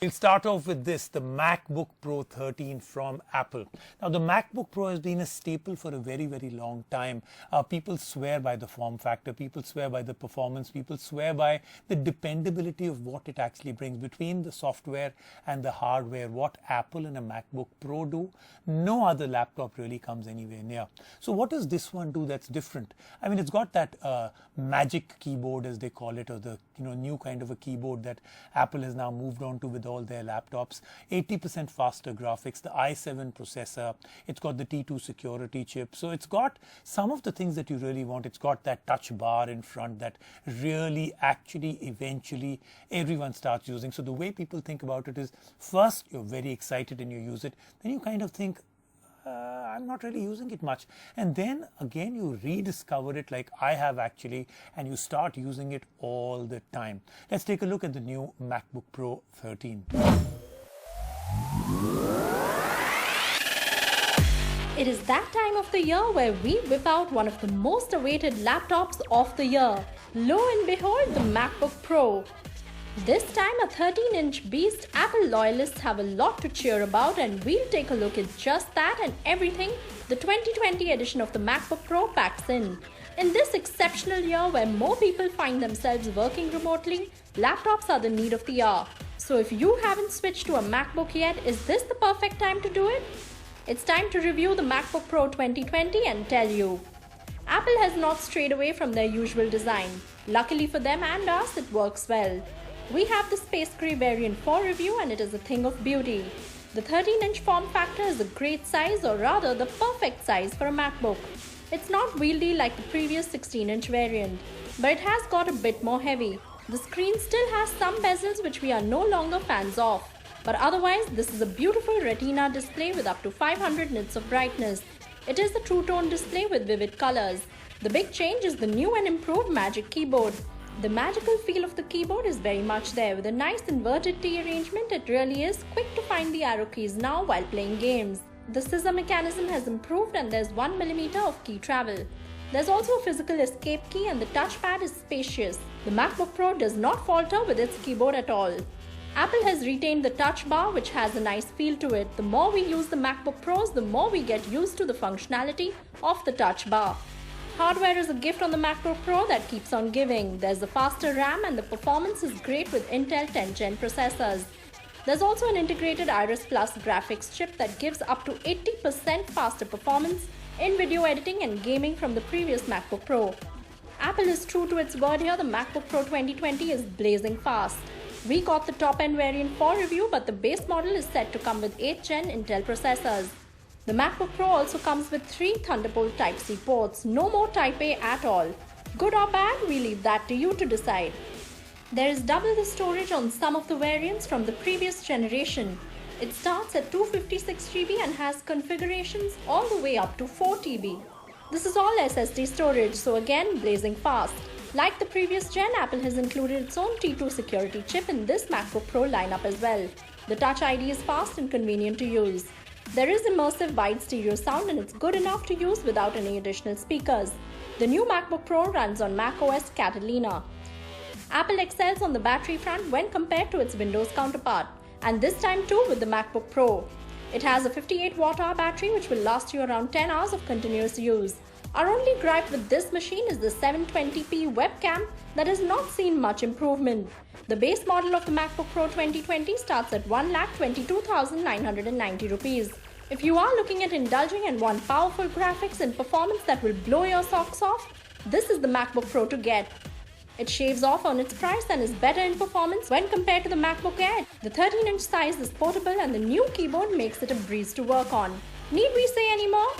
We'll start off with this, the MacBook Pro 13 from Apple. Now, the MacBook Pro has been a staple for a very, very long time. People swear by the form factor, people swear by the performance, people swear by the dependability of what it actually brings between the software and the hardware. What Apple and a MacBook Pro do, no other laptop really comes anywhere near. So what does this one do that's different? I mean, it's got that magic keyboard, as they call it, or the new kind of a keyboard that Apple has now moved on to with all their laptops. 80% faster graphics, the i7 processor, it's got the T2 security chip. So it's got some of the things that you really want. It's got that touch bar in front that really actually eventually everyone starts using. So the way people think about it is, first you're very excited and you use it, then you kind of think, I'm not really using it much, and then again you rediscover it like I have actually, and you start using it all the time. Let's take a look at the new MacBook Pro 13. It is that time of the year where we whip out one of the most awaited laptops of the year. Lo and behold, the MacBook Pro. This time a 13-inch beast. Apple loyalists have a lot to cheer about, and we'll take a look at just that and everything the 2020 edition of the MacBook Pro packs in. In this exceptional year where more people find themselves working remotely, laptops are the need of the hour. So if you haven't switched to a MacBook yet, is this the perfect time to do it? It's time to review the MacBook Pro 2020 and tell you. Apple has not strayed away from their usual design. Luckily for them and us, it works well. We have the Space Gray variant for review, and it is a thing of beauty. The 13-inch form factor is a great size, or rather the perfect size for a MacBook. It's not wieldy like the previous 16-inch variant, but it has got a bit more heavy. The screen still has some bezels which we are no longer fans of, but otherwise this is a beautiful Retina display with up to 500 nits of brightness. It is a true tone display with vivid colors. The big change is the new and improved Magic Keyboard. The magical feel of the keyboard is very much there. With a nice inverted T arrangement, it really is quick to find the arrow keys now while playing games. The scissor mechanism has improved, and there's 1mm of key travel. There's also a physical escape key, and the touchpad is spacious. The MacBook Pro does not falter with its keyboard at all. Apple has retained the touch bar, which has a nice feel to it. The more we use the MacBook Pros, the more we get used to the functionality of the touch bar. Hardware is a gift on the MacBook Pro that keeps on giving. There's a faster RAM, and the performance is great with Intel 10th Gen processors. There's also an integrated Iris Plus graphics chip that gives up to 80% faster performance in video editing and gaming from the previous MacBook Pro. Apple is true to its word here. The MacBook Pro 2020 is blazing fast. We got the top-end variant for review, but the base model is set to come with 8th Gen Intel processors. The MacBook Pro also comes with 3 Thunderbolt Type-C ports, no more Type-A at all. Good or bad, we leave that to you to decide. There is double the storage on some of the variants from the previous generation. It starts at 256GB and has configurations all the way up to 4TB. This is all SSD storage, so again blazing fast. Like the previous gen, Apple has included its own T2 security chip in this MacBook Pro lineup as well. The Touch ID is fast and convenient to use. There is immersive wide stereo sound, and it's good enough to use without any additional speakers. The new MacBook Pro runs on macOS Catalina. Apple excels on the battery front when compared to its Windows counterpart, and this time too with the MacBook Pro. It has a 58 watt-hour battery which will last you around 10 hours of continuous use. Our only gripe with this machine is the 720p webcam that has not seen much improvement. The base model of the MacBook Pro 2020 starts at 1,22,990 rupees. If you are looking at indulging and want powerful graphics and performance that will blow your socks off, this is the MacBook Pro to get. It shaves off on its price and is better in performance when compared to the MacBook Air. The 13-inch size is portable, and the new keyboard makes it a breeze to work on. Need we say any more?